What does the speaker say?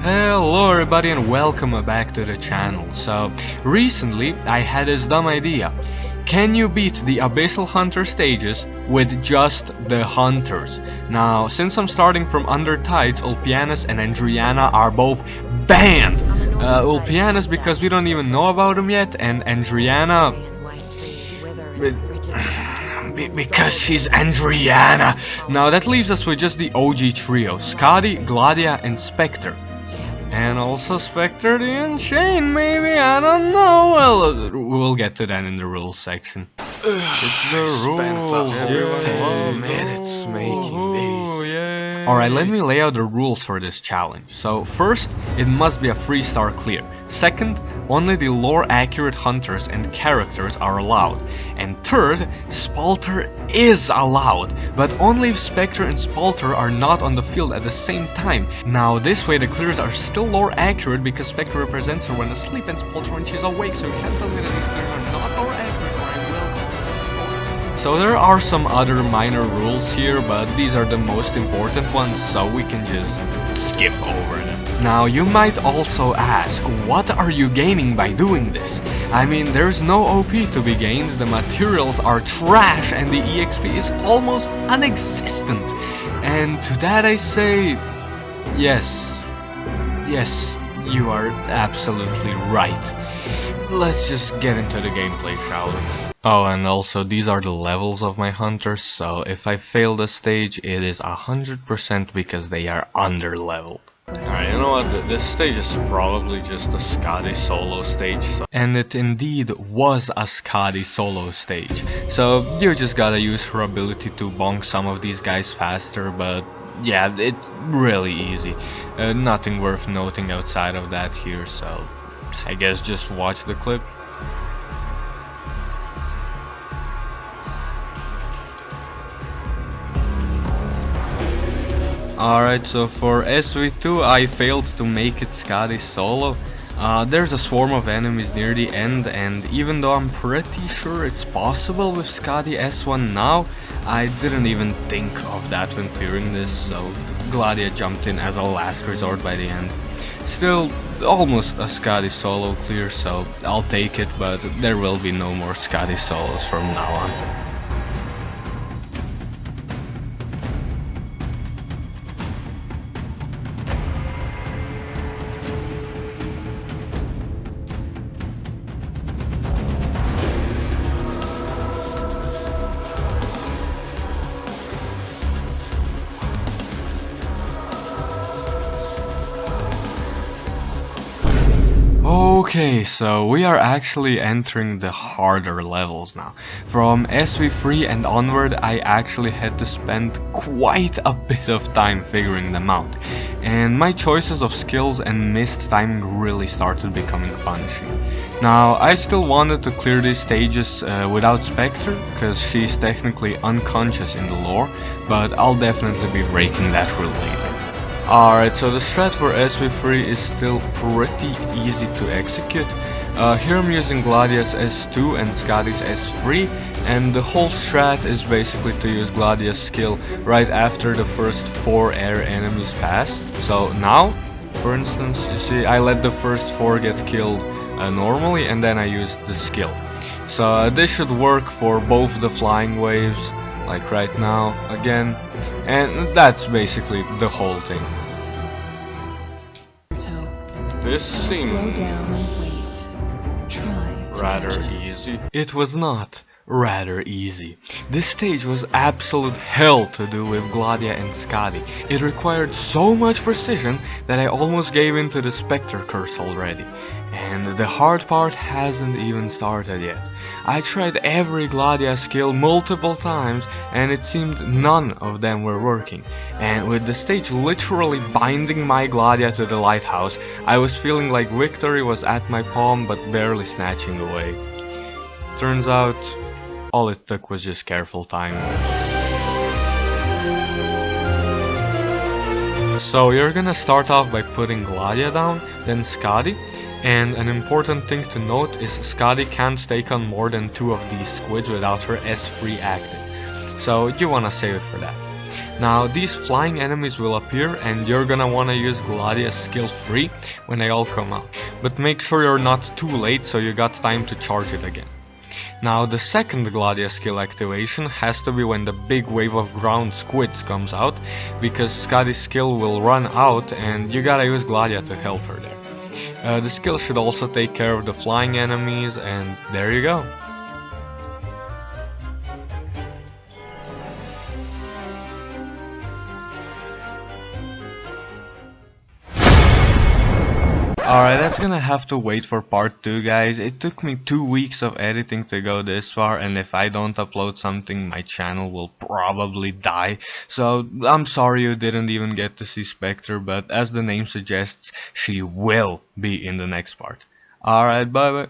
Hello everybody and welcome back to the channel. So recently I had this dumb idea. Can you beat the Abyssal Hunter stages with just the Hunters? Now since I'm starting from Arknights, Ulpianus and Andriana are both banned. Ulpianus because we don't even know about him yet, and Andriana because she's Andriana. Now that leaves us with just the OG trio, Skadi, Gladia and Spectre. And also Spectre the Unchained, maybe, I don't know. Well, we'll get to that in the rules section. It's the rules, minutes making these. Alright, let me lay out the rules for this challenge. So first, it must be a 3-star clear. Second, only the lore accurate hunters and characters are allowed. And third, Spalter is allowed, but only if Spectre and Spalter are not on the field at the same time. Now this way the clears are still lore accurate because Spectre represents her when asleep and Spalter when she's awake, so you can't tell me that these clears are not lore accurate or I will. So there are some other minor rules here, but these are the most important ones, so we can just skip over them. Now you might also ask, what are you gaining by doing this? I mean, there's no OP to be gained, the materials are trash and the EXP is almost non-existent. And to that I say, yes, you are absolutely right. Let's just get into the gameplay, shall we? Oh, and also these are the levels of my hunters, so if I fail the stage it is 100% because they are under leveled. Alright, you know what, this stage is probably just a Skadi solo stage, and it indeed was a Skadi solo stage, so you just gotta use her ability to bonk some of these guys faster, but yeah, it's really easy. Nothing worth noting outside of that here, so I guess just watch the clip. Alright, so for SV2 I failed to make it Skadi solo. There's a swarm of enemies near the end, and even though I'm pretty sure it's possible with Skadi S1 now, I didn't even think of that when clearing this, so Gladia jumped in as a last resort by the end. Still, almost a Skadi solo clear, so I'll take it, but there will be no more Skadi solos from now on. Okay, so we are actually entering the harder levels now. From SV3 and onward I actually had to spend quite a bit of time figuring them out, and my choices of skills and missed timing really started becoming punchy. Now I still wanted to clear these stages without Spectre, because she's technically unconscious in the lore, but I'll definitely be breaking that rule later. Alright, so the strat for SV3 is still pretty easy to execute. Here I'm using Gladia's S2 and Skadi's S3, and the whole strat is basically to use Gladia's skill right after the first 4 air enemies pass. So now, for instance, you see I let the first 4 get killed normally, and then I used the skill. So this should work for both the flying waves, like right now, again. And that's basically the whole thing. This seemed rather easy. It was not rather easy. This stage was absolute hell to do with Gladia and Skadi. It required so much precision that I almost gave in to the Spectre curse already. And the hard part hasn't even started yet. I tried every Gladia skill multiple times and it seemed none of them were working. And with the stage literally binding my Gladia to the lighthouse, I was feeling like victory was at my palm but barely snatching away. Turns out, all it took was just careful timing. So you're gonna start off by putting Gladia down, then Skadi. And an important thing to note is Skadi can't take on more than 2 of these squids without her S3 active, so you wanna save it for that. Now these flying enemies will appear and you're gonna wanna use Gladia skill free when they all come out. But make sure you're not too late so you got time to charge it again. Now the second Gladia skill activation has to be when the big wave of ground squids comes out, because Skadi's skill will run out and you gotta use Gladia to help her there. The skill should also take care of the flying enemies, and there you go. Alright, that's gonna have to wait for part 2, guys. It took me 2 weeks of editing to go this far, and if I don't upload something, my channel will probably die. So, I'm sorry you didn't even get to see Spectre, but as the name suggests, she will be in the next part. Alright, bye bye.